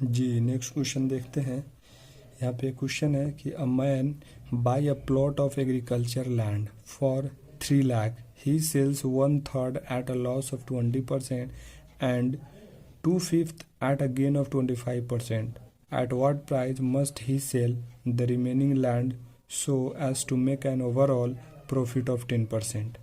जी next question देखते हैं। यहाँ पे क्वेश्चन है कि a man buy a plot of agriculture land for 3 lakh, he sells 1/3 at a loss of 20% and 2/5 at a gain of 25%. At what price must he sell the remaining land so as to make an overall profit of 10%.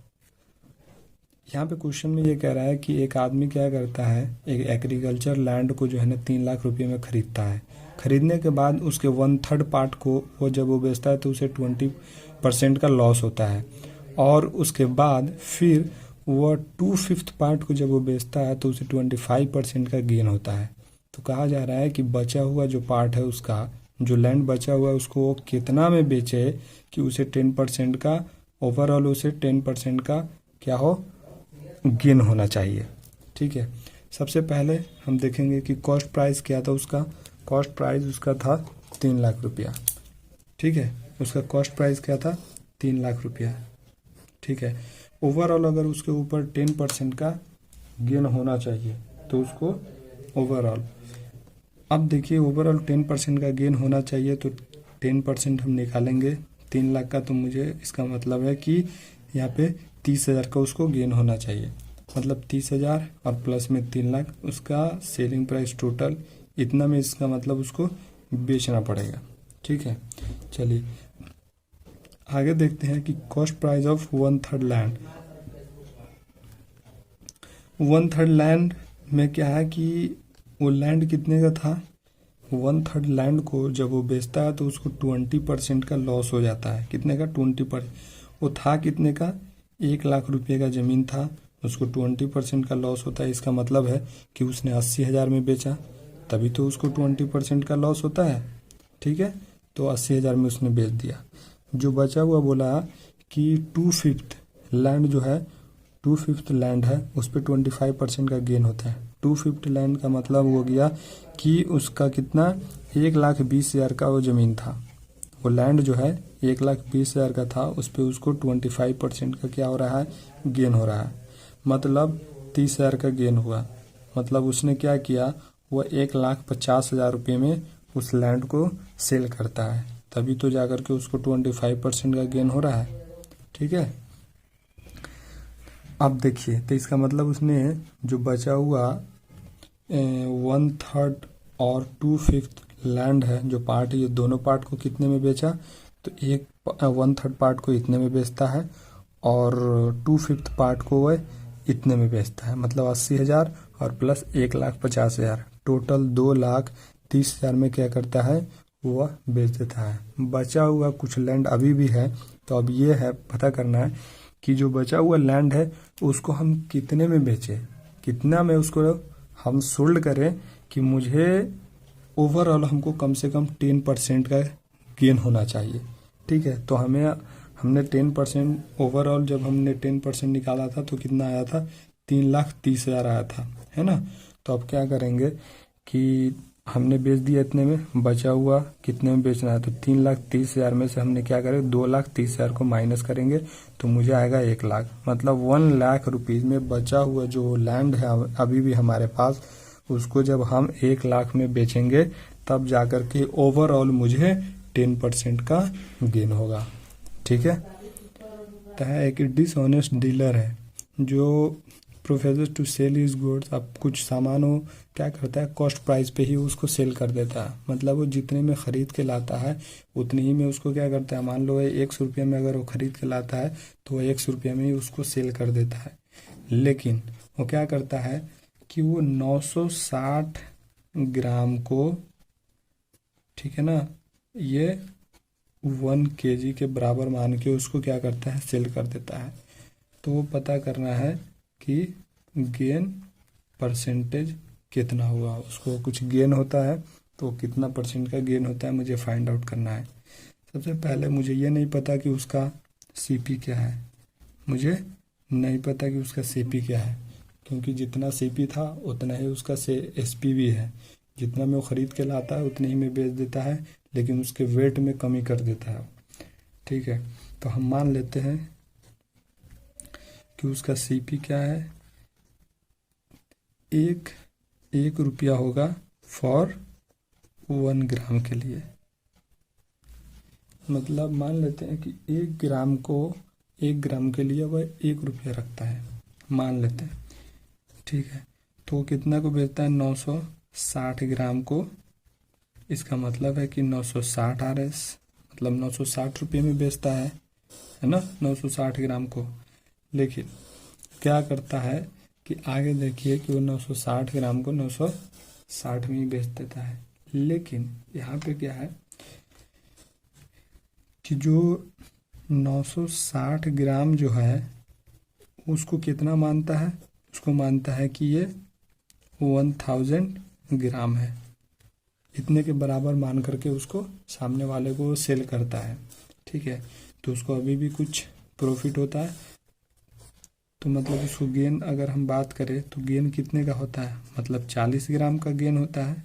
यहाँ पे question में ये कह रहा है कि एक आदमी क्या करता है, एक एग्रीकल्चर लैंड को जो है ना 3 लाख रुपए में खरीदता है। खरीदने के बाद उसके 1/3 पार्ट को वो जब वो बेचता है तो उसे 20% का लॉस होता है, और उसके बाद फिर वह 2/5 पार्ट को जब वो बेचता है तो उसे 25% का गेन होता है। तो कहा जा रहा है कि बचा हुआ जो पार्ट है उसका, जो लैंड बचा हुआ है उसको वो कितना में बेचे कि उसे 10% का ओवरऑल, उसे 10% का क्या हो, गेन होना चाहिए। ठीक है, सबसे पहले हम देखेंगे कि कॉस्ट प्राइस क्या था उसका। कॉस्ट प्राइस उसका था 3 लाख रुपया। ठीक है, उसका कॉस्ट प्राइस क्या था, 3 लाख रुपया। ठीक है, ओवरऑल अगर उसके ऊपर 10% का गेन होना चाहिए तो उसको ओवरऑल, अब देखिए ओवरऑल 10% का गेन होना चाहिए तो 10% हम निकालेंगे 3 लाख का, तो मुझे इसका मतलब है कि यहाँ पे 30,000 का उसको गेन होना चाहिए। मतलब 30,000 और प्लस में 3 लाख, उसका सेलिंग प्राइस टोटल इतना में, इसका मतलब उसको बेचना पड़ेगा। ठीक है, चलिए आगे देखते हैं कि cost price of 1/3 land. 1/3 land में क्या है कि वो लैंड कितने का था, 1/3 लैंड को जब वो बेचता है तो उसको 20% का लॉस हो जाता है। कितने का, 20%। वो था कितने का, 1 लाख रुपये का ज़मीन था, उसको 20% का लॉस होता है। इसका मतलब है कि उसने 80,000 में बेचा, तभी तो उसको 20% का लॉस होता है। ठीक है, तो 80,000 में उसने बेच दिया। जो बचा हुआ बोला कि 2/5 लैंड जो है, 2/5 लैंड है, उस पर 25% का गेन होता है। 2/5 लैंड का मतलब हो गया कि उसका कितना, 1,20,000 का वो ज़मीन था। वो लैंड जो है 1,20,000 का था, उस पर उसको 25% का क्या हो रहा है, गेन हो रहा है। मतलब 30,000 का गेन हुआ। मतलब उसने क्या किया, वह 1,50,000 रुपये में उस लैंड को सेल करता है, तभी तो जाकर के उसको 25% का गेन हो रहा है। ठीक है, अब देखिए तो इसका मतलब उसने जो बचा हुआ 1/3 और 2/5 लैंड है, जो पार्ट है, ये दोनों पार्ट को कितने में बेचा, तो एक 1/3 पार्ट को इतने में बेचता है और 2/5 पार्ट को वह इतने में बेचता है। मतलब 80,000 और प्लस 1,50,000, टोटल 2,30,000 में क्या करता है, वह बेच देता है। बचा हुआ कुछ लैंड अभी भी है, तो अब ये है पता करना है कि जो बचा हुआ लैंड है उसको हम कितने में बेचें, कितना में उसको हम सोल्ड करें कि मुझे ओवरऑल हमको कम से कम 10% का गेन होना चाहिए। ठीक है, तो हमने 10% ओवरऑल, जब हमने 10% निकाला था तो कितना आया था, 3,30,000 आया था, है ना। तो अब क्या करेंगे कि हमने बेच दिया इतने में, बचा हुआ कितने में बेचना है, तो 3,30,000 में से हमने क्या करें, 2,30,000 को माइनस करेंगे तो मुझे आएगा 1 लाख। मतलब 1 लाख रुपीज़ में बचा हुआ जो लैंड है अभी भी हमारे पास, उसको जब हम 1 लाख में बेचेंगे तब जाकर के ओवरऑल मुझे 10% का गेन होगा। ठीक है, तो है एक डिसऑनेस्ट डीलर है जो professes to sell his goods, अब कुछ सामानों क्या करता है, कॉस्ट प्राइस पे ही उसको सेल कर देता है। मतलब वो जितने में ख़रीद के लाता है उतने ही में उसको क्या करता है, मान लो 100 रुपये में अगर वो ख़रीद के लाता है तो वो 100 रुपये में ही उसको सेल कर देता है। लेकिन वो क्या करता है कि वो 960 ग्राम को, ठीक है ना, ये 1 kg के बराबर मान के उसको क्या करता है, सेल कर देता है। तो वो पता करना है कि गेन परसेंटेज कितना हुआ, उसको कुछ गेन होता है तो कितना परसेंट का गेन होता है मुझे फाइंड आउट करना है। सबसे पहले मुझे ये नहीं पता कि उसका सीपी क्या है, मुझे नहीं पता कि उसका सीपी क्या है, क्योंकि जितना सीपी था उतना ही उसका एसपी भी है। जितना में वो ख़रीद के लाता है उतने ही में बेच देता है, लेकिन उसके वेट में कमी कर देता है। ठीक है, तो हम मान लेते हैं कि उसका सीपी क्या है, 1 रुपया होगा फॉर 1 ग्राम के लिए। मतलब मान लेते हैं कि 1 ग्राम के लिए वह 1 रुपया रखता है, मान लेते हैं, ठीक है। तो कितना को बेचता है? 960 ग्राम को। इसका मतलब है कि 960 RS, मतलब 960 रुपये में बेचता है ना, 960 ग्राम को। लेकिन क्या करता है कि आगे देखिए कि वो 960 ग्राम को 960 में ही बेच देता है। लेकिन यहाँ पे क्या है कि जो 960 ग्राम जो है उसको कितना मानता है? उसको मानता है कि ये 1000 ग्राम है। इतने के बराबर मान करके उसको सामने वाले को सेल करता है, ठीक है। तो उसको अभी भी कुछ प्रॉफिट होता है। तो मतलब उसको गेन अगर हम बात करें तो गेन कितने का होता है? मतलब 40 ग्राम का गेन होता है।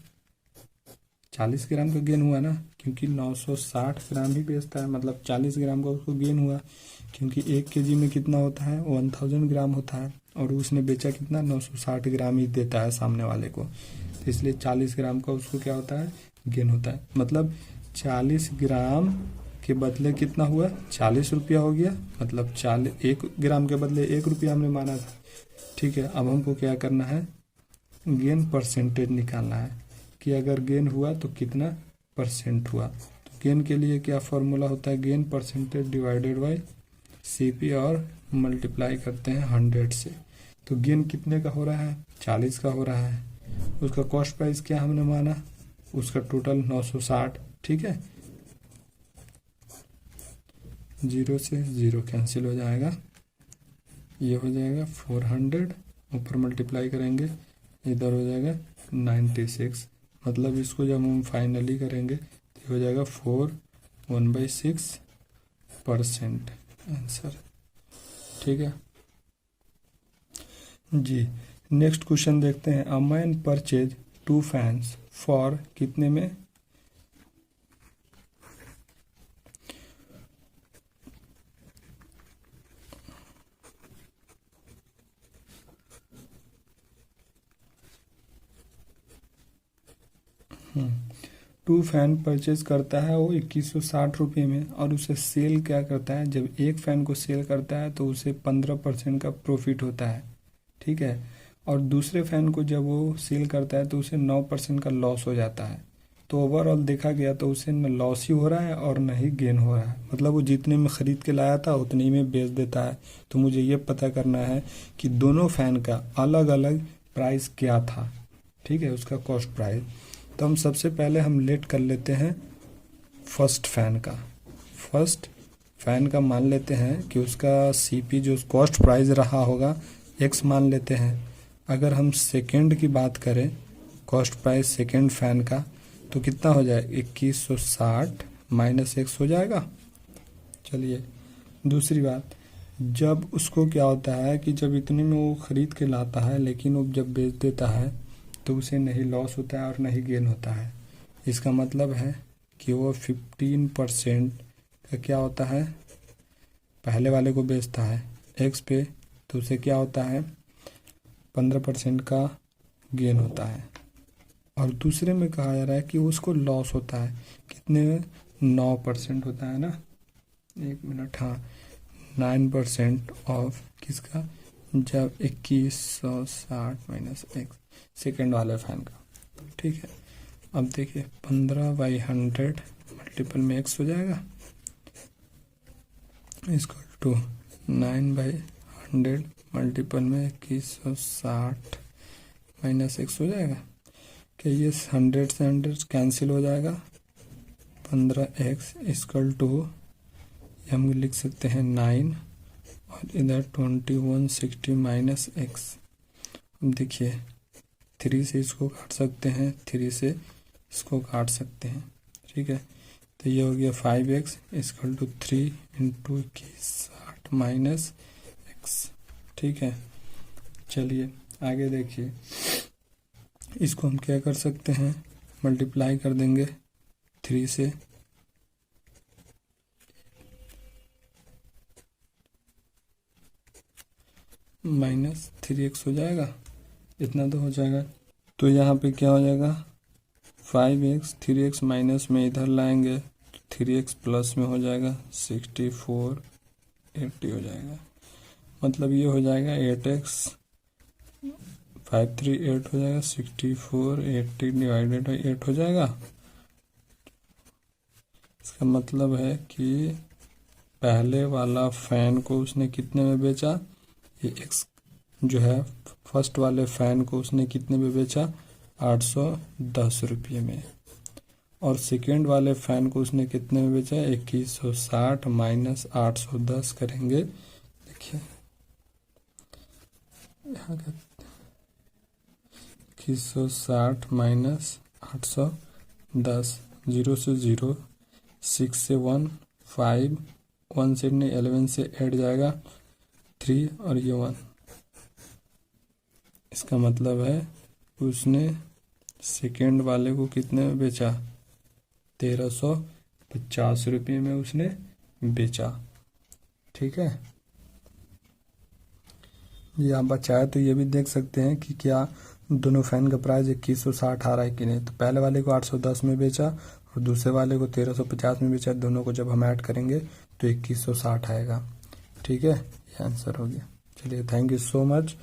40 ग्राम का गेन हुआ ना, क्योंकि 960 ग्राम ही बेचता है, मतलब 40 ग्राम का उसको गेन हुआ। क्योंकि 1 केजी में कितना होता है? 1000 ग्राम होता है, और उसने बेचा कितना? 960 ग्राम ही देता है सामने वाले को। तो इसलिए 40 ग्राम का उसको क्या होता है? गेन होता है। मतलब 40 ग्राम के बदले कितना हुआ? 40 रुपया हो गया। मतलब 1 ग्राम के बदले 1 रुपया हमने माना था, ठीक है। अब हमको क्या करना है? गेन परसेंटेज निकालना है कि अगर गेन हुआ तो कितना परसेंट हुआ। तो गेन के लिए क्या फॉर्मूला होता है? Gain percentage divided by CP और मल्टीप्लाई करते हैं 100 से। तो गेन कितने का हो रहा है? 40 का हो रहा है। उसका कॉस्ट प्राइस क्या हमने माना? उसका टोटल 960, ठीक है। 0 से 0 कैंसिल हो जाएगा, ये हो जाएगा 400, ऊपर मल्टीप्लाई करेंगे, इधर हो जाएगा 96। मतलब इसको जब हम फाइनली करेंगे तो हो जाएगा 4/1/6% आंसर, ठीक है जी। नेक्स्ट क्वेश्चन देखते हैं। A man purchase 2 fans for कितने में? टू फैन परचेज करता है वो 2160 रुपये में, और उसे सेल क्या करता है? जब एक फैन को सेल करता है तो उसे 15% का प्रॉफिट होता है, ठीक है। और दूसरे फैन को जब वो सेल करता है तो उसे 9% का लॉस हो जाता है। तो ओवरऑल देखा गया तो उसे न लॉस ही हो रहा है और न ही गेन हो रहा है। मतलब वो जितने में ख़रीद के लाया था उतने ही में बेच देता है। तो मुझे ये पता करना है कि दोनों फैन का अलग अलग प्राइस क्या था, ठीक है, उसका कॉस्ट प्राइस। तो हम सबसे पहले हम लेट कर लेते हैं फर्स्ट फैन का मान लेते हैं कि उसका CP जो कॉस्ट प्राइस रहा होगा X मान लेते हैं। अगर हम सेकेंड की बात करें, कॉस्ट प्राइस सेकेंड फैन का, तो कितना हो जाए? 2160 माइनस X हो जाएगा। चलिए दूसरी बात, जब उसको क्या होता है कि जब इतने में वो ख़रीद के लाता है लेकिन वो जब बेच देता है तो उसे नहीं लॉस होता है और नहीं गेन होता है। इसका मतलब है कि वो 15% का क्या होता है? पहले वाले को बेचता है X पे, तो उसे क्या होता है? 15% का गेन होता है। और दूसरे में कहा जा रहा है कि उसको लॉस होता है कितने में? 9% होता है ना, 1 मिनट, हाँ 9% ऑफ किसका? जब 2160 माइनस X सेकेंड वाले फैन का, ठीक है। अब देखिए 15/100 मल्टीपल में X हो जाएगा, इसको टू 9/100 मल्टीपल में 2160 माइनस X हो जाएगा। क्या ये 100 से 100 कैंसिल हो जाएगा? 15X इक्वल टू हम लिख सकते हैं 9 और इधर 2160 माइनस X। अब देखिए 3 से इसको काट सकते हैं, 3 से इसको काट सकते हैं, ठीक है। तो ये हो गया 5X equal to 3 into 2160 minus X, ठीक है। चलिए आगे देखिए, इसको हम क्या कर सकते हैं? मल्टीप्लाई कर देंगे 3 से, माइनस 3X हो जाएगा, इतना तो हो जाएगा। तो यहाँ पे क्या हो जाएगा? 5x 3x माइनस में इधर लाएंगे तो 3x प्लस में हो जाएगा 64 80 हो जाएगा। मतलब ये हो जाएगा 8x 5 3 8 हो जाएगा 64 80 डिवाइडेड बाई 8 हो जाएगा। इसका मतलब है कि पहले वाला फैन को उसने कितने में बेचा, ये एक्स जो है फर्स्ट वाले फैन को उसने कितने में बेचा 810 रुपये में, और सेकेंड वाले फैन को उसने कितने में बेचा 2160 माइनस 810 करेंगे। देखिए यहाँ का 2160 माइनस 810, 0 से 0, 6 से 1, 5, 1 से नहीं 11 से 8 जाएगा 3 और ये 1। इसका मतलब है उसने सेकेंड वाले को कितने में बेचा 1350 रुपये में उसने बेचा। ठीक है, ये आप बचाए तो ये भी देख सकते हैं कि क्या दोनों फैन का प्राइस 2160 आ रहा है कि नहीं। तो पहले वाले को 810 में बेचा और दूसरे वाले को 1350 में बेचा, दोनों को जब हम ऐड करेंगे तो 2160 आएगा। ठीक है, ये आंसर हो गया। चलिए, थैंक यू सो मच।